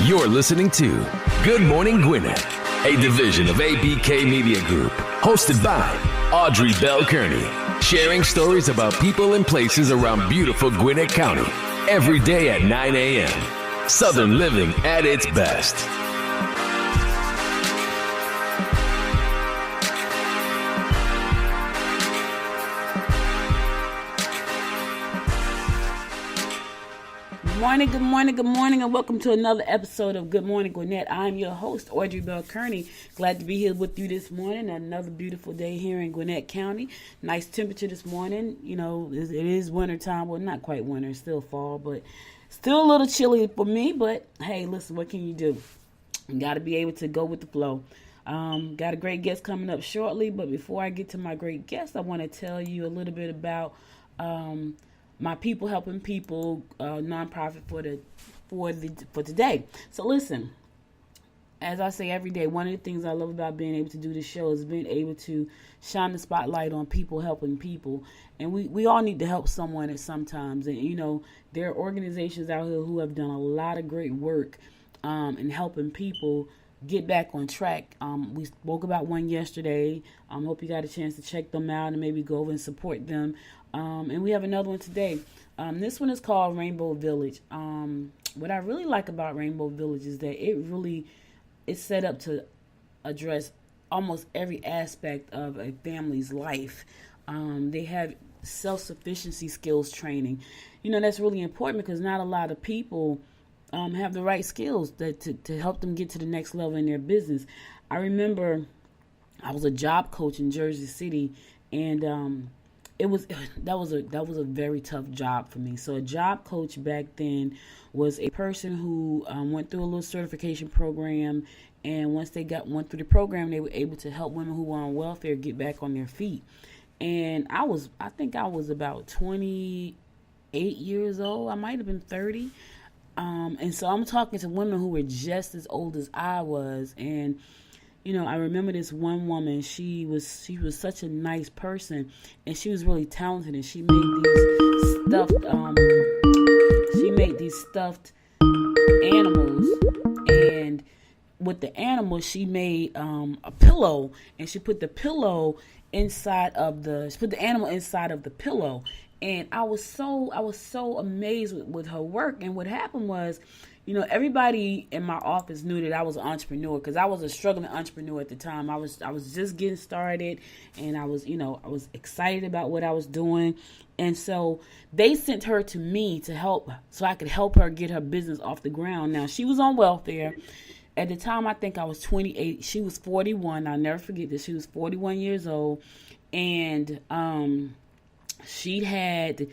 You're listening to Good Morning Gwinnett, a division of ABK Media Group, hosted by Audrey Bell Kearney, sharing stories about people and places around beautiful Gwinnett County every day at 9 a.m. Southern living at its best. Good morning, and welcome to another episode of Good Morning Gwinnett. I'm your host, Audrey Bell Kearney. Glad to be here with you this morning. Another beautiful day here in Gwinnett County. Nice temperature this morning. You know, it is winter time. Well, not quite winter, it's still fall, but still a little chilly for me. But hey, listen, what can you do? You got to be able to go with the flow. Got a great guest coming up shortly, but before I get to my great guest, I want to tell you a little bit about my People Helping People nonprofit for today. So listen, as I say every day, one of the things I love about being able to do this show is being able to shine the spotlight on people helping people. And we all need to help someone at some times. And, you know, there are organizations out here who have done a lot of great work in helping people get back on track. We spoke about one yesterday. Hope you got a chance to check them out and maybe go over and support them. And we have another one today. This one is called Rainbow Village. What I really like about Rainbow Village is that it's set up to address almost every aspect of a family's life. They have self-sufficiency skills training. You know, that's really important because not a lot of people have the right skills to help them get to the next level in their business. I remember I was a job coach in Jersey City, and that was a very tough job for me. So a job coach back then was a person who went through a little certification program, and once they went through the program, they were able to help women who were on welfare get back on their feet. And I think I was about 28 years old. I might have been 30. And so I'm talking to women who were just as old as I was. And, you know, I remember this one woman, she was such a nice person, and she was really talented, and she made these stuffed animals, and with the animals, she made a pillow, and she put the animal inside of the pillow. And I was so amazed with her work. And what happened was, you know, everybody in my office knew that I was an entrepreneur because I was a struggling entrepreneur at the time. I was just getting started, and I was excited about what I was doing. And so they sent her to me to help, so I could help her get her business off the ground. Now, she was on welfare. At the time, I think I was 28. She was 41. I'll never forget this. She was 41 years old. And she had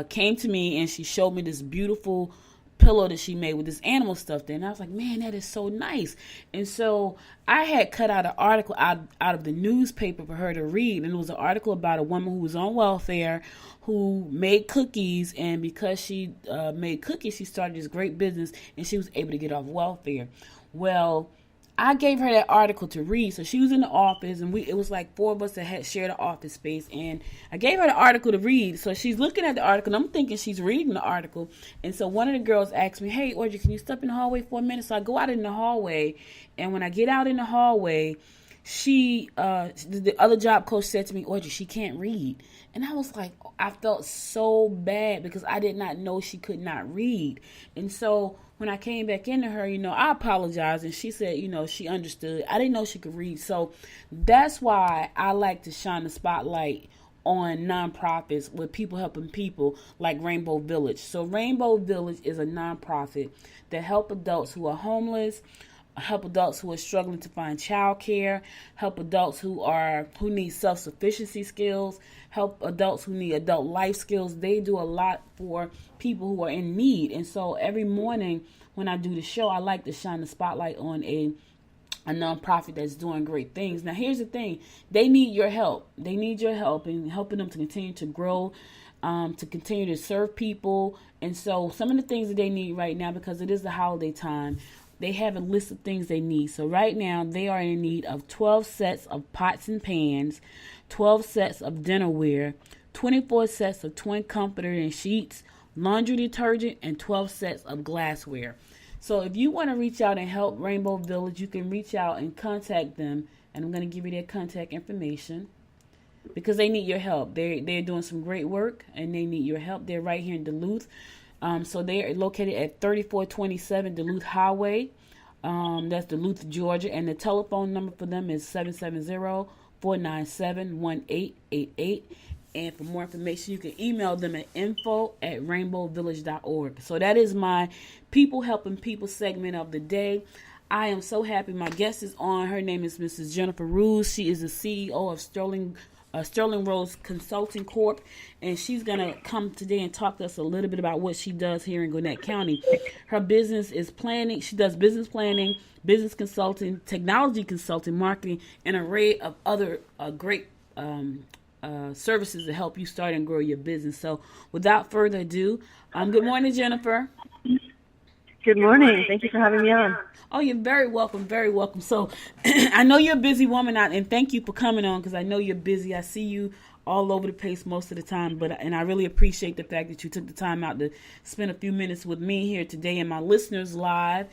came to me, and she showed me this beautiful pillow that she made with this animal stuff there. And I was like, man, that is so nice. And so I had cut out an article out of the newspaper for her to read. And it was an article about a woman who was on welfare who made cookies. And because she made cookies, she started this great business, and she was able to get off welfare. Well, I gave her that article to read. So she was in the office, and it was like four of us that had shared an office space. And I gave her the article to read. So she's looking at the article, and I'm thinking she's reading the article. And so one of the girls asked me, hey, Audrey, can you step in the hallway for a minute? So I go out in the hallway. And when I get out in the hallway, the other job coach said to me, Audrey, she can't read. And I was like, I felt so bad because I did not know she could not read. And so when I came back into her, you know, I apologized, and she said, you know, she understood. I didn't know she could read. So that's why I like to shine the spotlight on nonprofits with people helping people like Rainbow Village. So Rainbow Village is a nonprofit that help adults who are homeless, help adults who are struggling to find childcare, help adults who need self-sufficiency skills, help adults who need adult life skills. They do a lot for people who are in need. And so every morning when I do the show, I like to shine the spotlight on a nonprofit that's doing great things. Now, here's the thing. They need your help. They need your help in helping them to continue to grow, to continue to serve people. And so some of the things that they need right now, because it is the holiday time, they have a list of things they need. So right now, they are in need of 12 sets of pots and pans, 12 sets of dinnerware, 24 sets of twin comforter and sheets, laundry detergent, and 12 sets of glassware. So if you want to reach out and help Rainbow Village, you can reach out and contact them. And I'm going to give you their contact information because they need your help. They're doing some great work and they need your help. They're right here in Duluth. So they're located at 3427 Duluth Highway. That's Duluth, Georgia. And the telephone number for them is 770-497-1888. And for more information, you can email them at info@rainbowvillage.org. So that is my People Helping People segment of the day. I am so happy my guest is on. Her name is Mrs. Jennifer Rusz. She is the CEO of Sterling Rose Consulting Corp. And she's going to come today and talk to us a little bit about what she does here in Gwinnett County. Her business is planning. She does business planning, business consulting, technology consulting, marketing, and an array of other great services to help you start and grow your business. So without further ado, good morning, Jennifer. Good morning. Thank you for having me on. Oh, you're very welcome. Very welcome. So I know you're a busy woman, and thank you for coming on because I know you're busy. I see you all over the place most of the time, and I really appreciate the fact that you took the time out to spend a few minutes with me here today and my listeners live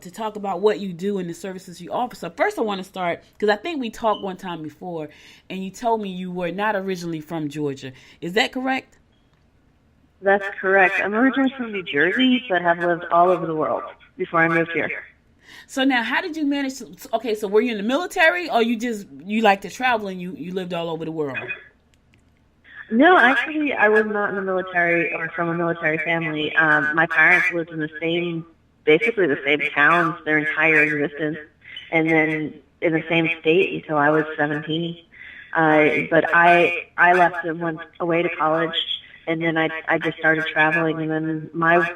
to talk about what you do and the services you offer. So first I want to start, because I think we talked one time before, and you told me you were not originally from Georgia. Is that correct? That's correct. I'm originally from New Jersey, but have lived all over the world before I moved here. So now, how did you manage to, okay, so were you in the military, or you like to travel and you lived all over the world? No, actually, I was not in the military or from a military family. My parents lived in basically the same towns their entire existence, and then in the same state until I was 17. But I left and went away to college, and then I just started traveling, and then my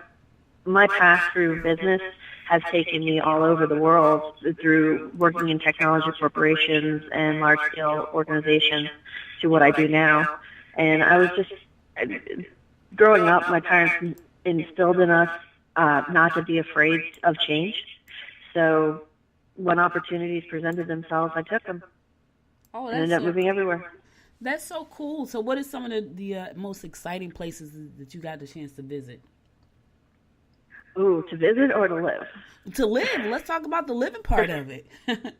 path through business has taken me all over the world through working in technology corporations and large-scale organizations to what I do now. And I was just, growing up, my parents instilled in us not to be afraid of change. So when opportunities presented themselves, I took them. Oh, and ended up moving everywhere. That's so cool. So what is some of the most exciting places that you got the chance to visit? Ooh, to visit or to live? To live. Let's talk about the living part of it. To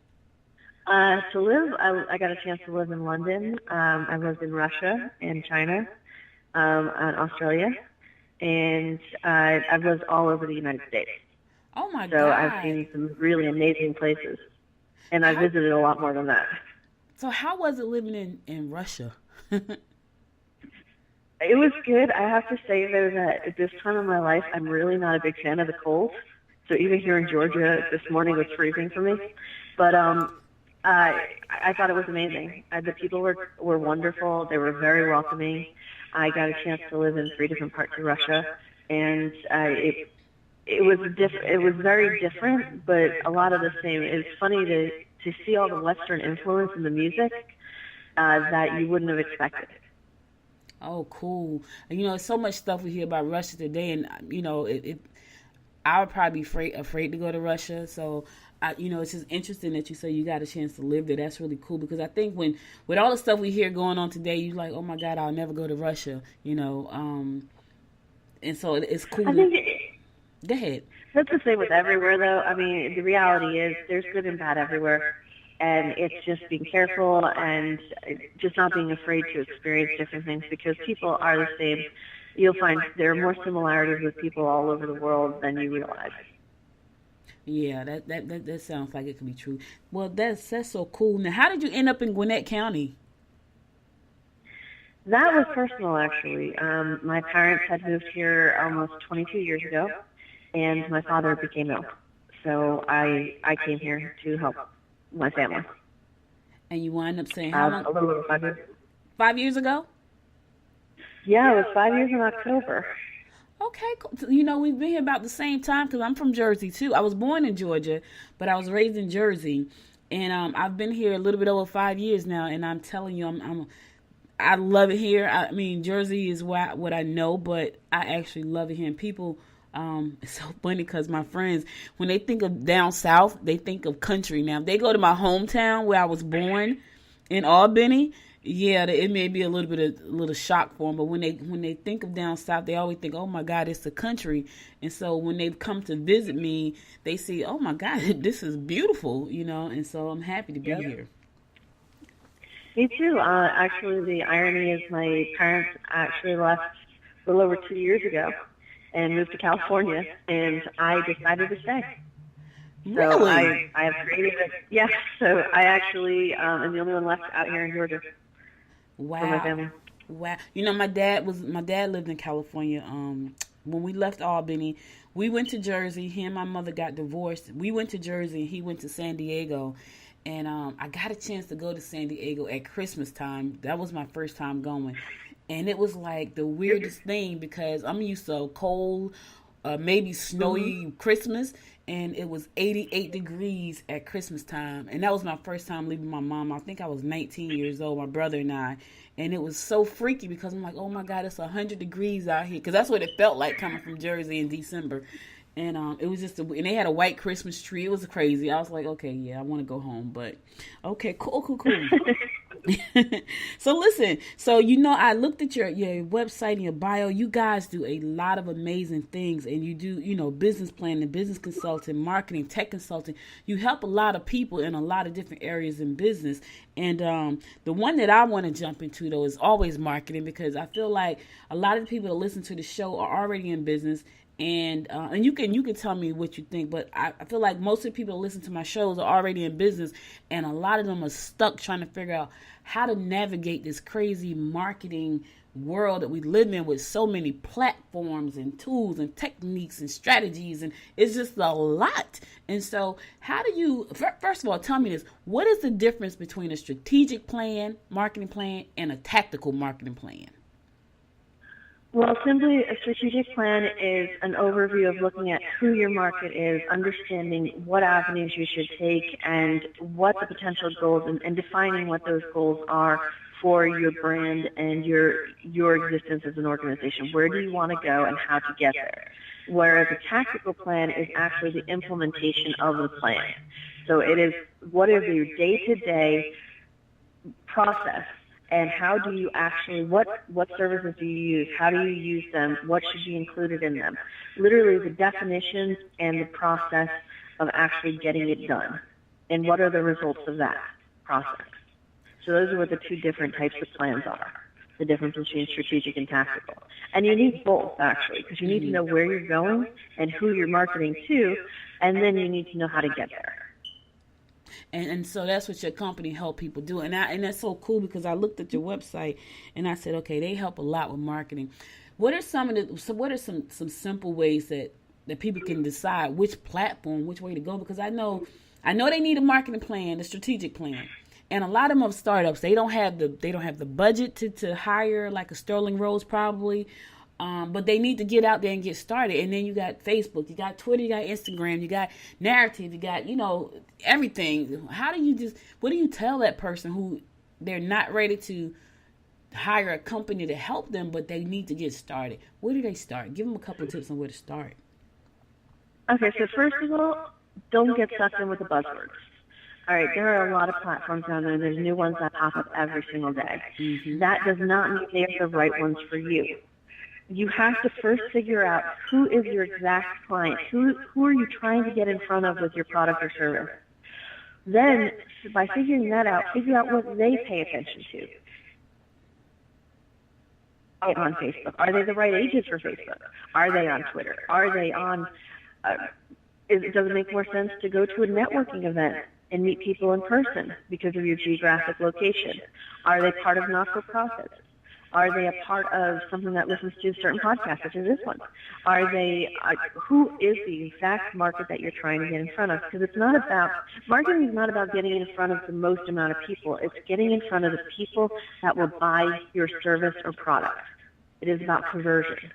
live, I got a chance to live in London. I lived in Russia and China, and Australia, and I've lived all over the United States. Oh my God! So I've seen some really amazing places, and I visited a lot more than that. So how was it living in Russia? It was good. I have to say, though, that at this time of my life, I'm really not a big fan of the cold. So even here in Georgia, this morning was freezing for me. But I thought it was amazing. The people were wonderful. They were very welcoming. I got a chance to live in 3 different parts of Russia, and it was it was very different, but a lot of the same. It's funny to see all the Western influence in the music that you wouldn't have expected. Oh, cool. You know, so much stuff we hear about Russia today, and, you know, I would probably be afraid to go to Russia. So, you know, it's just interesting that you say you got a chance to live there. That's really cool, because I think with all the stuff we hear going on today, you're like, oh, my God, I'll never go to Russia, you know. And so it's cool. I think go ahead. That's the same with everywhere, though. I mean, the reality is there's good and bad everywhere. And it's just being careful and just not being afraid to experience different things, because people are the same. You'll find there are more similarities with people all over the world than you realize. Yeah, that sounds like it could be true. Well, that's so cool. Now, how did you end up in Gwinnett County? That was personal, actually. My parents had moved here almost 22 years ago, and my father became ill. So I came here to help my family. And you wind up saying how long? A little over 5 years. 5 years ago? Yeah, it was 5 years in October. Okay, cool. You know, we've been here about the same time, because I'm from Jersey, too. I was born in Georgia, but I was raised in Jersey. And I've been here a little bit over 5 years now, and I'm telling you, I love it here. I mean, Jersey is what I know, but I actually love it here. And people, it's so funny, because my friends, when they think of down south, they think of country. Now, if they go to my hometown where I was born in Albany, Yeah, it may be a little shock for them, but when they think of down south, they always think, "Oh my God, it's the country." And so when they come to visit me, they see, "Oh my God, this is beautiful," And so I'm happy to be here. Me too. Actually, the irony is my parents actually left a little over 2 years ago and moved to California, and I decided to stay. Really? So I have created so I actually am the only one left out here in Georgia. Wow. For my family. Wow. My dad lived in California. When we left Albany, we went to Jersey. He and my mother got divorced. We went to Jersey and he went to San Diego. And I got a chance to go to San Diego at Christmas time. That was my first time going. And it was like the weirdest thing because I'm used to cold, maybe snowy Christmas. And it was 88 degrees at Christmas time. And that was my first time leaving my mom. I think I was 19 years old, my brother and I. And it was so freaky because I'm like, oh my God, it's 100 degrees out here. Because that's what it felt like coming from Jersey in December. And it was just, and they had a white Christmas tree. It was crazy. I was like, okay, yeah, I want to go home. But, okay, cool. So listen, I looked at your website and your bio. You guys do a lot of amazing things. And you do, business planning, business consulting, marketing, tech consulting. You help a lot of people in a lot of different areas in business. And the one that I want to jump into, though, is always marketing because I feel like a lot of the people that listen to the show are already in business. And you can tell me what you think, but I feel like most of the people that listen to my shows are already in business, and a lot of them are stuck trying to figure out how to navigate this crazy marketing world that we live in with so many platforms and tools and techniques and strategies, and it's just a lot. And so how do you, first of all, tell me this, what is the difference between a strategic plan, marketing plan, and a tactical marketing plan? Well, simply a strategic plan is an overview of looking at who your market is, understanding what avenues you should take, and what the potential goals and defining what those goals are for your brand and your existence as an organization. Where do you want to go and how to get there? Whereas a tactical plan is actually the implementation of the plan. So it is what is your day-to-day process. And how do you actually, what services do you use? How do you use them? What should be included in them? Literally the definitions and the process of actually getting it done. And what are the results of that process? So those are what the two different types of plans are, the difference between strategic and tactical. And you need both, actually, because you need to know where you're going and who you're marketing to, and then you need to know how to get there. And so that's what your company help people do. And that's so cool because I looked at your website and I said, okay, they help a lot with marketing. What are some simple ways that people can decide which platform, which way to go? Because I know they need a marketing plan, a strategic plan. And a lot of them are startups. They don't have the budget to hire like a Sterling Rose probably. But they need to get out there and get started. And then you got Facebook, you got Twitter, you got Instagram, you got narrative, you got, everything. What do you tell that person who they're not ready to hire a company to help them, but they need to get started? Where do they start? Give them a couple of tips on where to start. Okay, so first of all, don't get sucked in with the buzzwords. All right, there are a lot of platforms out there, and there's new ones that pop up every single day. Mm-hmm. That does not mean they're the right ones for you. You have to first figure out who is your exact client. Who are you trying to get in front of with your product or service? Then, by figuring that out, figure out what they pay attention to. On Facebook, are they the right agents for Facebook? Are they on Twitter? Are they on? Does it make more sense to go to a networking event and meet people in person because of your geographic location? Are they part of not-for-profits? Are they a part of something that listens to certain podcasts, such as this one? Who is the exact market that you're trying to get in front of? Because marketing is not about getting in front of the most amount of people. It's getting in front of the people that will buy your service or product. It is about conversion.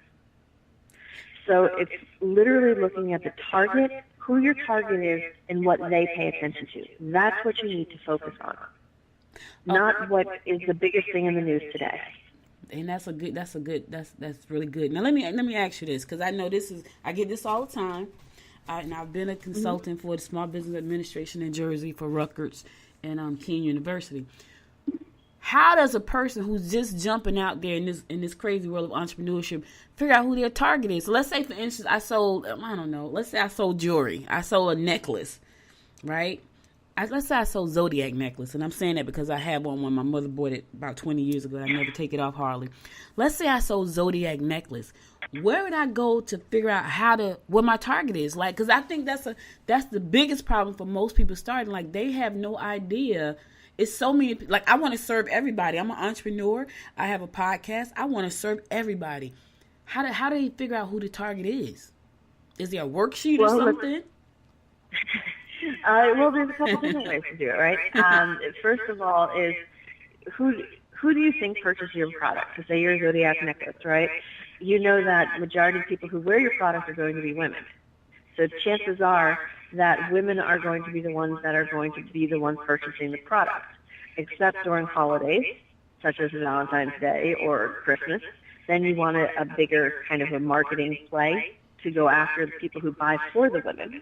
So it's literally looking at the target, who your target is, and what they pay attention to. That's what you need to focus on, not what is the biggest thing in the news today. And that's really good. Now let me ask you this, because I know I get this all the time. And I've been a consultant for the Small Business Administration in Jersey for Rutgers and King University. How does a person who's just jumping out there in this crazy world of entrepreneurship figure out who their target is? So let's say, for instance, let's say I sold jewelry. I sold a necklace, right? Let's say I sold Zodiac necklace, and I'm saying that because I have one when my mother bought it about 20 years ago. I never take it off hardly. Let's say I sold Zodiac necklace. Where would I go to figure out what my target is? Like, because I think that's the biggest problem for most people starting. Like, they have no idea. It's so many. Like, I want to serve everybody. I'm an entrepreneur. I have a podcast. I want to serve everybody. How do they figure out who the target is? Is there a worksheet or something? Well, there's a couple different ways to do it, right? First of all, is who do you think purchases your product? So say you're a Zodiac necklace, right? You know that majority of people who wear your product are going to be women. So chances are that women are going to be the ones that are going to be the ones purchasing the product, except during holidays, such as Valentine's Day or Christmas. Then you want a bigger kind of a marketing play to go after the people who buy for the women.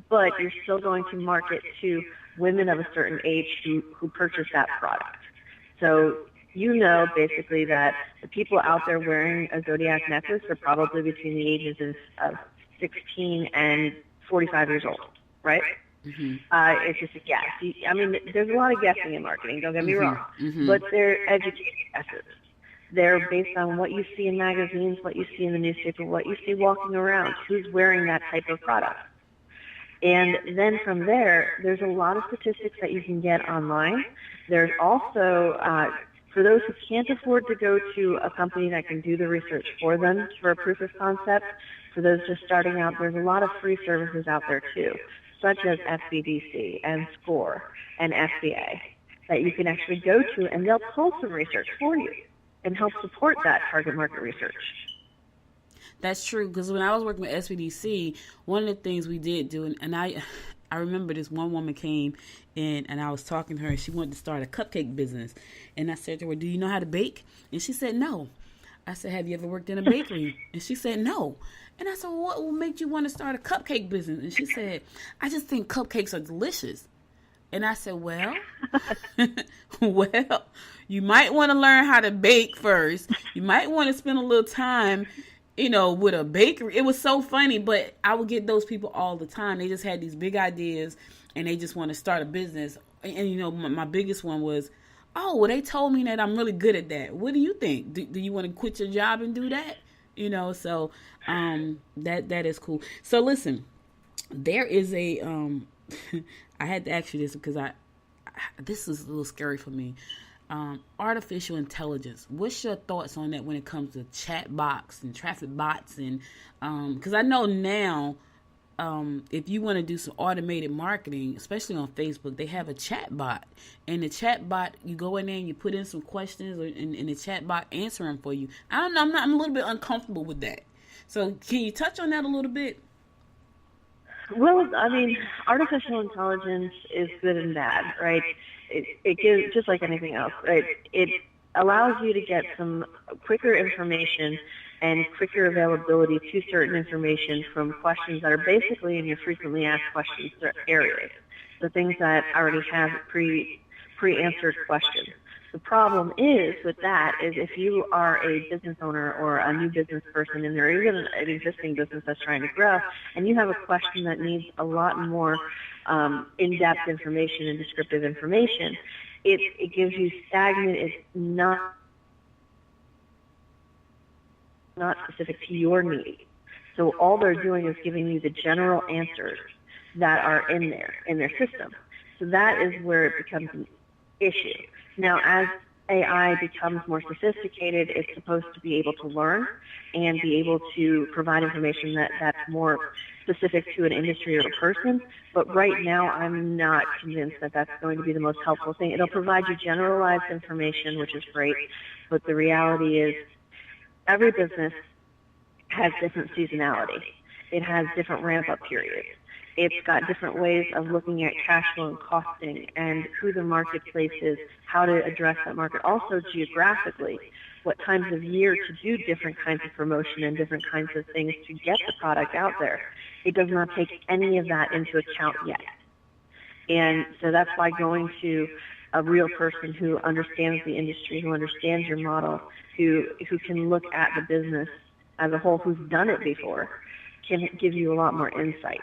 But you're still going to market to women of a certain age who purchase that product. So you know basically that the people out there wearing a Zodiac necklace are probably between the ages of 16 and 45 years old, right? Mm-hmm. It's just a guess. I mean, there's a lot of guessing in marketing, don't get me wrong, but they're educated guesses. They're based on what you see in magazines, what you see in the newspaper, what you see walking around, who's wearing that type of product. And then from there's a lot of statistics that you can get online. There's also, for those who can't afford to go to a company that can do the research for them for a proof of concept, for those just starting out, there's a lot of free services out there too, such as FBDC and SCORE and FBA, that you can actually go to, and they'll pull some research for you and help support that target market research. That's true, because when I was working with SBDC, one of the things we did do, and I remember this one woman came in, and I was talking to her, and she wanted to start a cupcake business. And I said to her, do you know how to bake? And she said, no. I said, have you ever worked in a bakery? And she said, no. And I said, well, what will make you want to start a cupcake business? And she said, I just think cupcakes are delicious. And I said, well, you might want to learn how to bake first. You might want to spend a little time with a bakery. It was so funny, but I would get those people all the time. They just had these big ideas, and they just want to start a business. And my biggest one was, oh, well, they told me that I'm really good at that. What do you think? Do you want to quit your job and do that? So that is cool. So listen, there is a, I had to ask you this because this is a little scary for me. Artificial intelligence. What's your thoughts on that when it comes to chat bots and traffic bots? And because I know now, if you want to do some automated marketing, especially on Facebook, they have a chat bot. And the chat bot, you go in there and you put in some questions, and the chat bot answer them for you. I don't know. I'm a little bit uncomfortable with that. So can you touch on that a little bit? Well, I mean, artificial intelligence is good and bad, right? It gives, just like anything else, right? It allows you to get some quicker information and quicker availability to certain information from questions that are basically in your frequently asked questions areas, the things that already have pre-answered questions. The problem is with that is if you are a business owner or a new business person, and there is an existing business that's trying to grow, and you have a question that needs a lot more in-depth information and descriptive information, it gives you stagnant. It's not specific to your need. So all they're doing is giving you the general answers that are in their system. So that is where it becomes an issue. Now, as AI becomes more sophisticated, it's supposed to be able to learn and be able to provide information that's more specific to an industry or a person. But right now, I'm not convinced that that's going to be the most helpful thing. It'll provide you generalized information, which is great. But the reality is every business has different seasonality. It has different ramp-up periods. It's got different ways of looking at cash flow and costing and who the marketplace is, how to address that market. Also geographically, what times of year to do different kinds of promotion and different kinds of things to get the product out there. It does not take any of that into account yet. And so that's why going to a real person who understands the industry, who understands your model, who can look at the business as a whole, who's done it before, can give you a lot more insight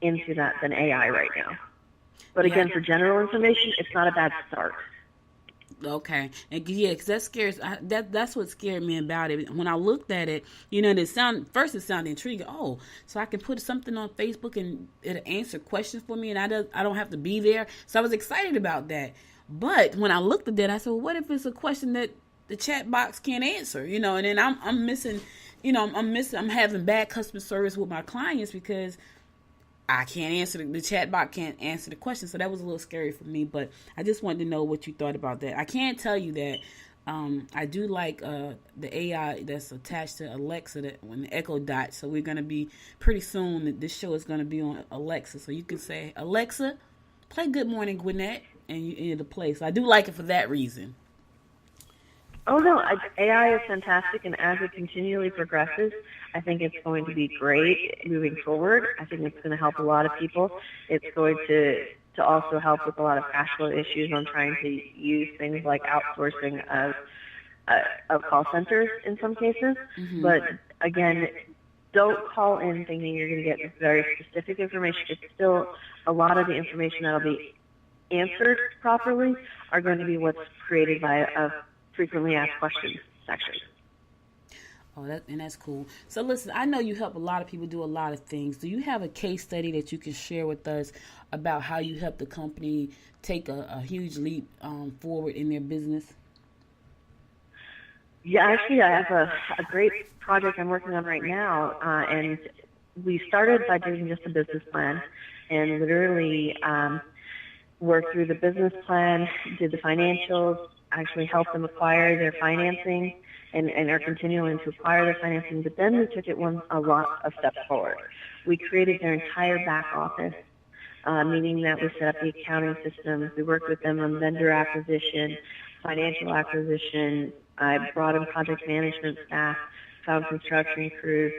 into that than AI right now. But again, for general information, it's not a bad start. Okay, and yeah, because that scares. That's what scared me about it. When I looked at it, it sounded intriguing. Oh, so I can put something on Facebook and it'll answer questions for me, and I don't have to be there. So I was excited about that. But when I looked at that, I said, well, what if it's a question that the chat box can't answer? And then I'm missing. I'm having bad customer service with my clients because I can't answer the chat bot can't answer the question. So that was a little scary for me, but I just wanted to know what you thought about that. I can tell you that I do like the AI that's attached to Alexa when the Echo Dot. So we're going to be pretty soon. This show is going to be on Alexa. So you can say, Alexa, play Good Morning Gwinnett, and it'll play. So I do like it for that reason. Oh, no, AI is fantastic, and as it continually progresses, I think it's going to be great moving forward. I think it's going to help a lot of people. It's going to also help with a lot of cash flow issues on trying to use things like outsourcing of call centers in some cases. Mm-hmm. But, again, don't call in thinking you're going to get very specific information. It's still a lot of the information that will be answered properly are going to be what's created by a frequently asked questions section. Oh, that's cool. So listen, I know you help a lot of people do a lot of things. Do you have a case study that you can share with us about how you help the company take a huge leap forward in their business? Yeah, actually, I have a great project I'm working on right now, and we started by doing just a business plan and literally worked through the business plan, did the financials, actually helped them acquire their financing and are continuing to acquire their financing. But then we took it a lot of steps forward. We created their entire back office, meaning that we set up the accounting systems. We worked with them on vendor acquisition, financial acquisition. I brought in project management staff, found construction crews,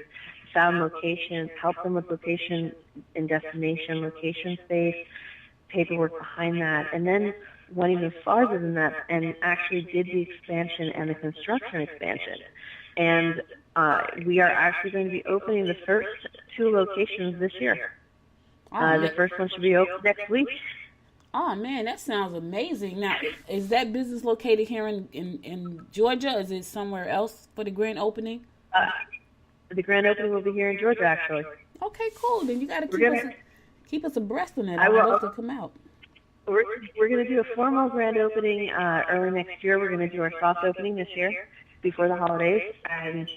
found locations, helped them with location and destination, location space, paperwork behind that, and then went even farther than that and actually did the expansion and the construction expansion. And we are actually going to be opening the first 2 locations this year. The first one should be open next week. Oh, man, that sounds amazing. Now, is that business located here in Georgia, or is it somewhere else for the grand opening? The grand opening will be here in Georgia, actually. Okay, cool. Then you got to keep us abreast on that. I'd love to come out. We're going to do a formal grand opening early next year. We're going to do our soft opening this year before the holidays, and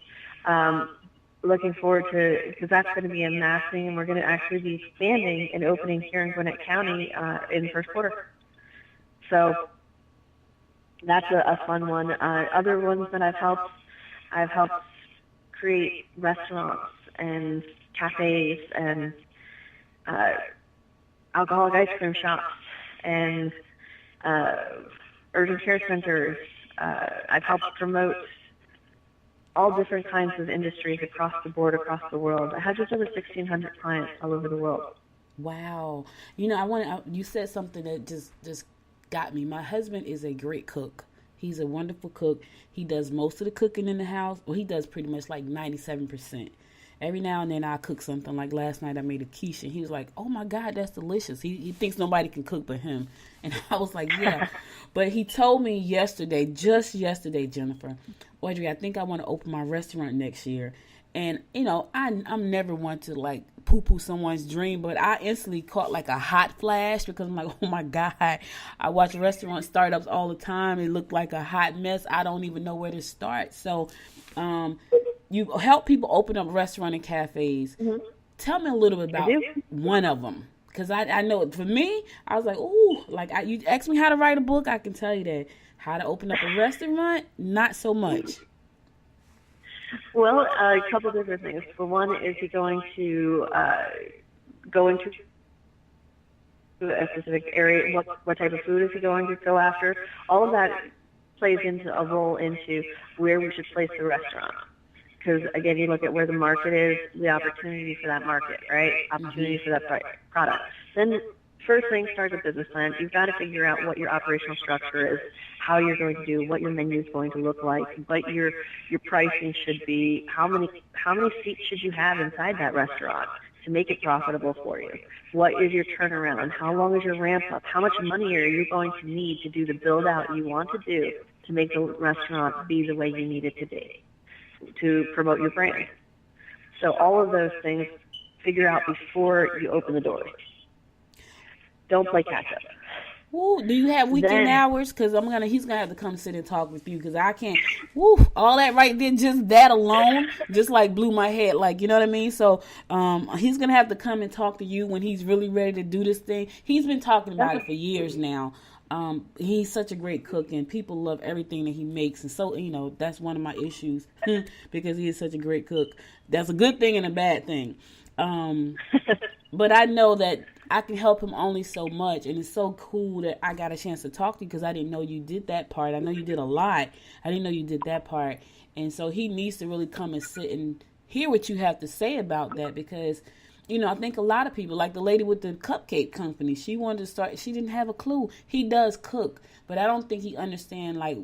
looking forward to, because that's going to be a mass thing, and we're going to actually be expanding and opening here in Gwinnett County in the first quarter. So that's a fun one. Other ones that I've helped create restaurants and cafes and alcoholic ice cream shops and urgent care centers. I've helped promote all different kinds of industries across the board, across the world. I have just over 1,600 clients all over the world. Wow. You said something that just got me. My husband is a great cook. He's a wonderful cook. He does most of the cooking in the house. Well, he does pretty much like 97%. Every now and then I cook something. Like last night I made a quiche, and he was like, oh my God, that's delicious. He thinks nobody can cook but him. And I was like, yeah. But he told me just yesterday, Jennifer, Audrey, I think I want to open my restaurant next year. And, I'm never one to like poo-poo someone's dream, but I instantly caught like a hot flash because I'm like, oh my God, I watch restaurant startups all the time. It looked like a hot mess. I don't even know where to start. So, you help people open up restaurants and cafes. Mm-hmm. Tell me a little bit about one of them. Because I know for me, I was like, ooh, you asked me how to write a book, I can tell you that. How to open up a restaurant, not so much. Well, a couple different things. For one, is he going to go into a specific area? What type of food is he going to go after? All of that plays into a role into where we should place the restaurant. Because, again, you look at where the market is, the opportunity for that market, right? Opportunity for that product. Then first thing, start a business plan. You've got to figure out what your operational structure is, how you're going to do, what your menu is going to look like, what your pricing should be, how many seats should you have inside that restaurant to make it profitable for you. What is your turnaround? How long is your ramp up? How much money are you going to need to do the build out you want to do to make the restaurant be the way you need it to be, to promote your brand? So all of those things, figure out before you open the doors. Don't play catch up. Woo, do you have weekend hours? Because he's gonna have to come sit and talk with you because I can't. Woo, all that right there, just that alone, just like blew my head. Like, you know what I mean? So, he's gonna have to come and talk to you when he's really ready to do this thing. He's been talking about it for years now. He's such a great cook, and people love everything that he makes. And so, that's one of my issues because he is such a great cook. That's a good thing and a bad thing. But I know that I can help him only so much, and it's so cool that I got a chance to talk to you because I didn't know you did that part. I know you did a lot. I didn't know you did that part. And so he needs to really come and sit and hear what you have to say about that because, I think a lot of people, like the lady with the cupcake company, she wanted to start, she didn't have a clue. He does cook, but I don't think he understands, like,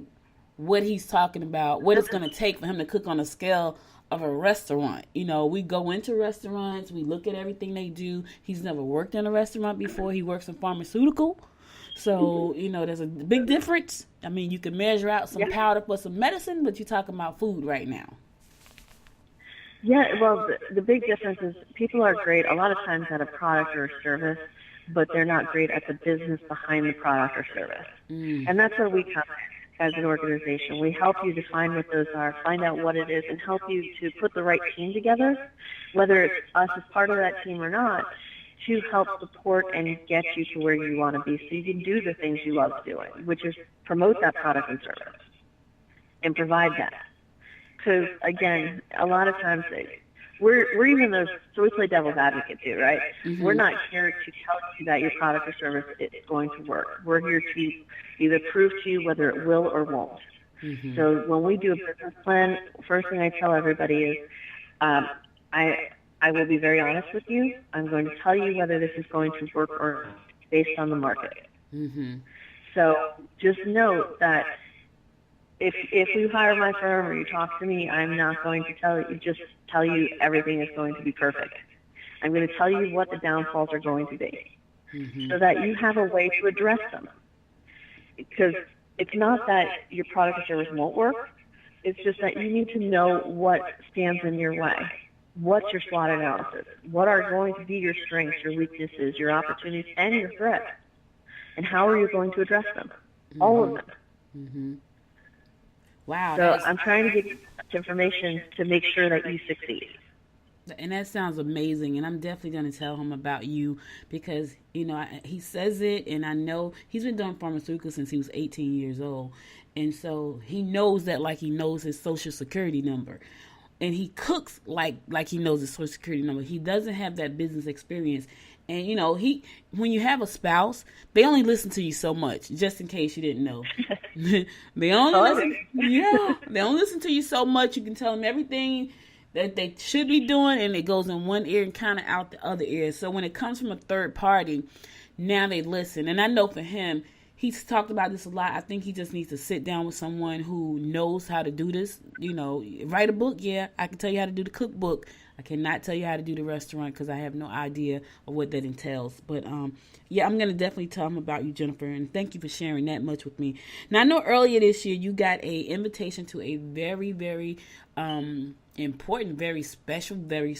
what he's talking about, what it's going to take for him to cook on a scale of a restaurant. We go into restaurants, we look at everything they do. He's never worked in a restaurant before. He works in pharmaceutical. So, there's a big difference. I mean, you can measure out some powder for some medicine, but you're talking about food right now. Yeah, well, the big difference is people are great a lot of times at a product or a service, but they're not great at the business behind the product or service. And that's where we come as an organization. We help you define what those are, find out what it is, and help you to put the right team together, whether it's us as part of that team or not, to help support and get you to where you want to be so you can do the things you love doing, which is promote that product and service and provide that. Because, again, a lot of times we're even those, so we play devil's advocate too, right? Mm-hmm. We're not here to tell you that your product or service is going to work. We're here to either prove to you whether it will or won't. Mm-hmm. So when we do a business plan, first thing I tell everybody is, I will be very honest with you. I'm going to tell you whether this is going to work or based on the market. Mm-hmm. So just note that if you hire my firm or you talk to me, I'm not going to tell you everything is going to be perfect. I'm going to tell you what the downfalls are going to be, so that you have a way to address them. Because it's not that your product or service won't work. It's just that you need to know what stands in your way. What's your SWOT analysis? What are going to be your strengths, your weaknesses, your opportunities, and your threats? And how are you going to address them? All of them. Mm-hmm. Wow. So I'm trying to give you information to make sure that you succeed. And that sounds amazing. And I'm definitely going to tell him about you because, he says it, and I know he's been doing pharmaceuticals since he was 18 years old. And so he knows that like he knows his social security number. And he cooks like he knows his social security number. He doesn't have that business experience. And, when you have a spouse, they only listen to you so much, just in case you didn't know. They only listen to you so much. You can tell them everything that they should be doing, and it goes in one ear and kind of out the other ear. So when it comes from a third party, now they listen. And I know for him, he's talked about this a lot. I think he just needs to sit down with someone who knows how to do this. Write a book. Yeah, I can tell you how to do the cookbook. I cannot tell you how to do the restaurant because I have no idea of what that entails. But, I'm going to definitely tell him about you, Jennifer, and thank you for sharing that much with me. Now, I know earlier this year you got an invitation to a very, very important, very special, very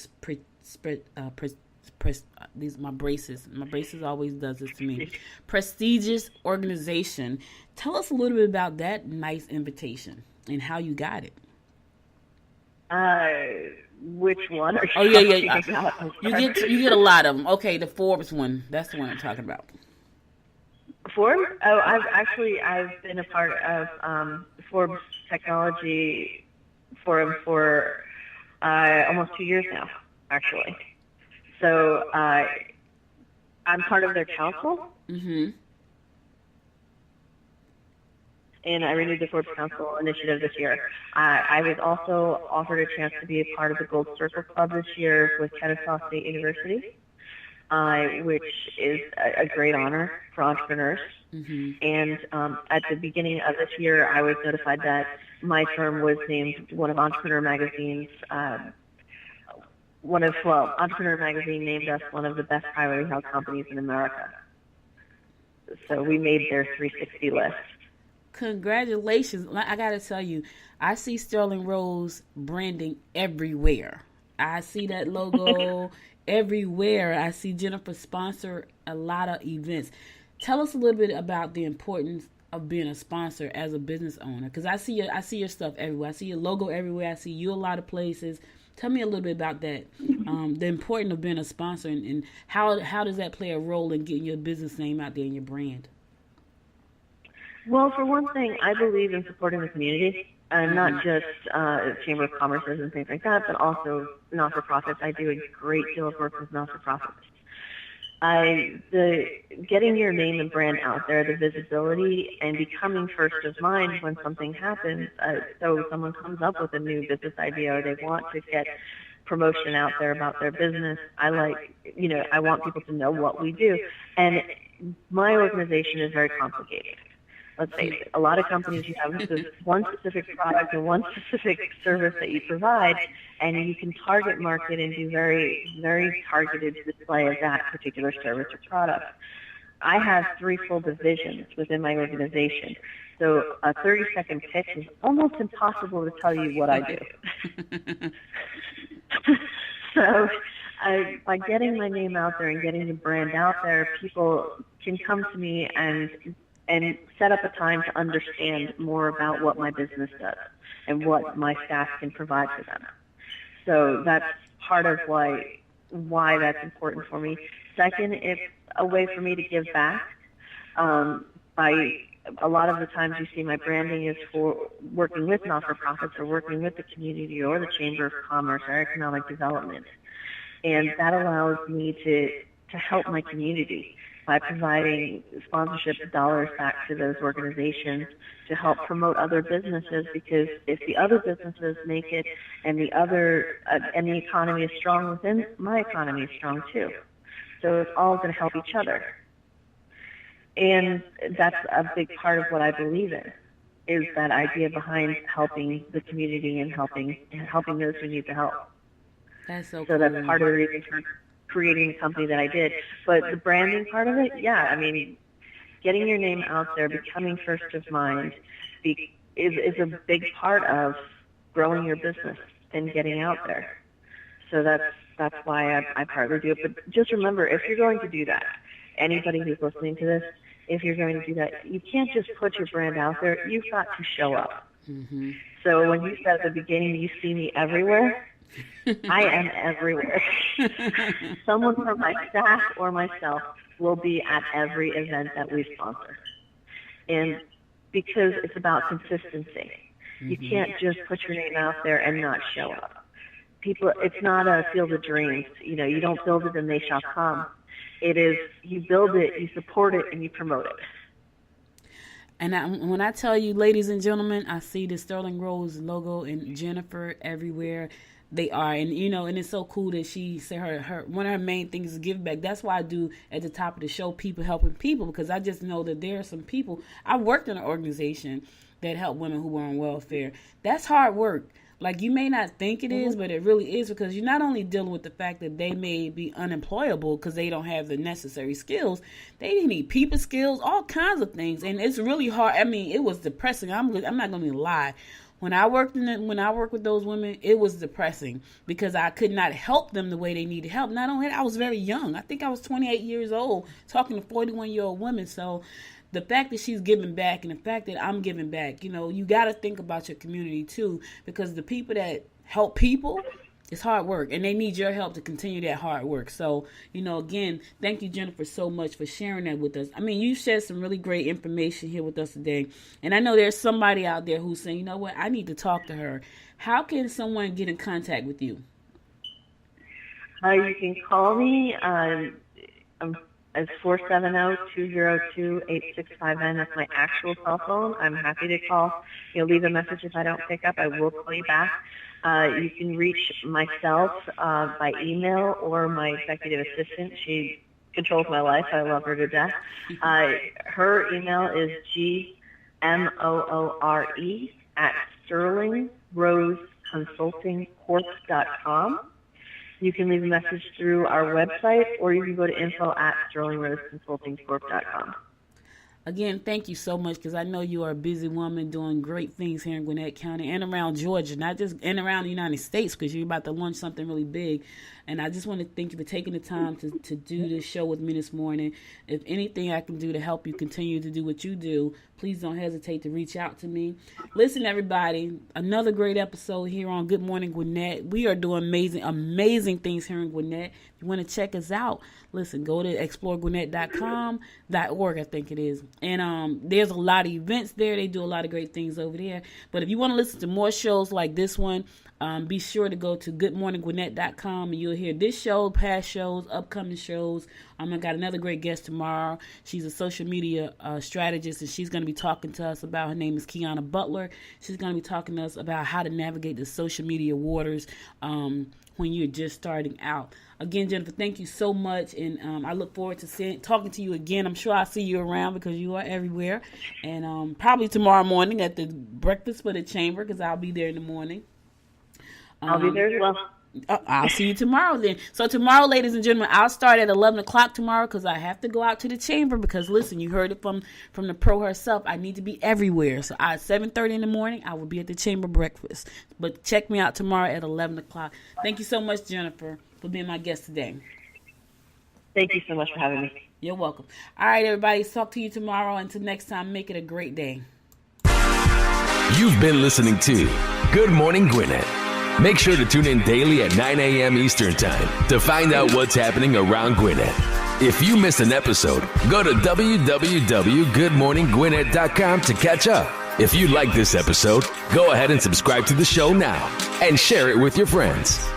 these my braces. My braces always does this to me. Prestigious organization. Tell us a little bit about that nice invitation and how you got it. Which one are you talking about? You get a lot of them. Okay, the Forbes one. That's the one I'm talking about. Forbes? Oh, I've been a part of Forbes Technology for almost 2 years now, actually. So I'm part of their council. Mm-hmm. And I renewed the Forbes Council initiative this year. I was also offered a chance to be a part of the Gold Circle Club this year with Kennesaw State University. which is a great honor for entrepreneurs. And at the beginning of this year, I was notified that my firm was named one of Entrepreneur Magazine's, Entrepreneur Magazine named us one of the best privately held companies in America. So we made their 360 list. Congratulations. I got to tell you, I see Sterling Rose branding everywhere. I see that logo everywhere. I see Jennifer sponsor a lot of events. Tell us a little bit about the importance of being a sponsor as a business owner, because I see your stuff everywhere. I see your logo everywhere. I see you a lot of places. Tell me a little bit about that, the importance of being a sponsor, and how does that play a role in getting your business name out there and your brand? Well, for one thing, I believe in supporting the community, and not just Chamber of Commerce and things like that, but also not-for-profits. I do a great deal of work with not-for-profits. Getting your name and brand out there, the visibility, and becoming first of mind when something happens. So someone comes up with a new business idea, or they want to get promotion out there about their business. I want people to know what we do. And my organization is very complicated. Let's face it, a lot of companies, you have this one specific product and one specific service that you provide, and you can target market and do very, very targeted display of that particular service or product. I have 3 full divisions within my organization, so a 30-second pitch is almost impossible to tell you what I do. So by getting my name out there and getting the brand out there, people can come to me and set up a time to understand more about what my business does and what my staff can provide for them. So that's part of why that's important for me. Second, it's a way for me to give back. By a lot of the times you see my branding is for working with not-for-profits or working with the community or the Chamber of Commerce or economic development. And that allows me to help my community by providing sponsorship dollars back to those organizations to help promote other businesses, because if the other businesses make it and the economy is strong within, my economy is strong too. So it's all going to help each other. And that's a big part of what I believe in, is that idea behind helping the community and helping those who need the help. That's so cool. That's part of the reason for creating the company that I did. But the branding part of it, getting your name out there, becoming first of mind is a big part of growing your business and getting out there. So that's why I partly do it. But just remember, if you're going to do that, anybody who's listening to this, if you're going to do that, you can't just put your brand out there. You've got to show up. Mm-hmm. So when you said at the beginning, you see me everywhere, I am everywhere. Someone from my staff or myself will be at every event that we sponsor. And because it's about consistency. Mm-hmm. You can't just put your name out there and not show up. People, it's not a field of dreams. You don't build it and they shall come. It is, you build it, you support it, and you promote it. And when I tell you, ladies and gentlemen, I see the Sterling Rose logo and Jennifer everywhere. They are, and and it's so cool that she said her one of her main things is give back. That's why I do at the top of the show, people helping people, because I just know that there are some people. I worked in an organization that helped women who were on welfare. That's hard work. Like, you may not think it is, but it really is, because you're not only dealing with the fact that they may be unemployable because they don't have the necessary skills. They need people skills, all kinds of things, and it's really hard. I mean, it was depressing. I'm not going to lie. When I worked with those women, it was depressing because I could not help them the way they needed help. Not only that, I was very young. I think I was 28 years old talking to 41-year-old women. So the fact that she's giving back and the fact that I'm giving back, you got to think about your community too, because the people that help people, it's hard work, and they need your help to continue that hard work. So, again, thank you, Jennifer, so much for sharing that with us. I mean, you shared some really great information here with us today, and I know there's somebody out there who's saying, you know what, I need to talk to her. How can someone get in contact with you? You can call me. is 470-202-8659. That's my actual cell phone. I'm happy to call. You'll leave a message. If I don't pick up, I will call you back. You can reach myself by email or my executive assistant. She controls my life. I love her to death. Her email is gmoore@sterlingroseconsultingcorp.com. You can leave a message through our website, or you can go to info@sterlingroseconsultingcorp.com. Again, thank you so much, because I know you are a busy woman doing great things here in Gwinnett County and around Georgia, not just and around the United States, because you're about to launch something really big. And I just want to thank you for taking the time to do this show with me this morning. If anything I can do to help you continue to do what you do, please don't hesitate to reach out to me. Listen, everybody, another great episode here on Good Morning Gwinnett. We are doing amazing things here in Gwinnett. If you want to check us out, listen, go to exploregwinnett.com.org, I think it is. And there's a lot of events there. They do a lot of great things over there. But if you want to listen to more shows like this one, be sure to go to goodmorninggwinnett.com, and you'll hear this show, past shows, upcoming shows. I got another great guest tomorrow. She's a social media strategist, and she's going to be talking to us about, her name is Kiana Butler. She's going to be talking to us about how to navigate the social media waters when you're just starting out. Again, Jennifer, thank you so much, and I look forward to talking to you again. I'm sure I'll see you around, because you are everywhere, and probably tomorrow morning at the breakfast for the chamber, because I'll be there in the morning. I'll be there as well. I'll see you tomorrow then. So tomorrow, ladies and gentlemen, I'll start at 11 o'clock tomorrow, because I have to go out to the chamber, because, listen, you heard it from the pro herself. I need to be everywhere. So at 7:30 in the morning, I will be at the chamber breakfast. But check me out tomorrow at 11 o'clock. Thank you so much, Jennifer, for being my guest today. Thank you so much for having me. You're welcome. All right, everybody, talk to you tomorrow. Until next time, make it a great day. You've been listening to Good Morning Gwinnett. Make sure to tune in daily at 9 a.m. Eastern Time to find out what's happening around Gwinnett. If you missed an episode, go to www.goodmorninggwinnett.com to catch up. If you like this episode, go ahead and subscribe to the show now and share it with your friends.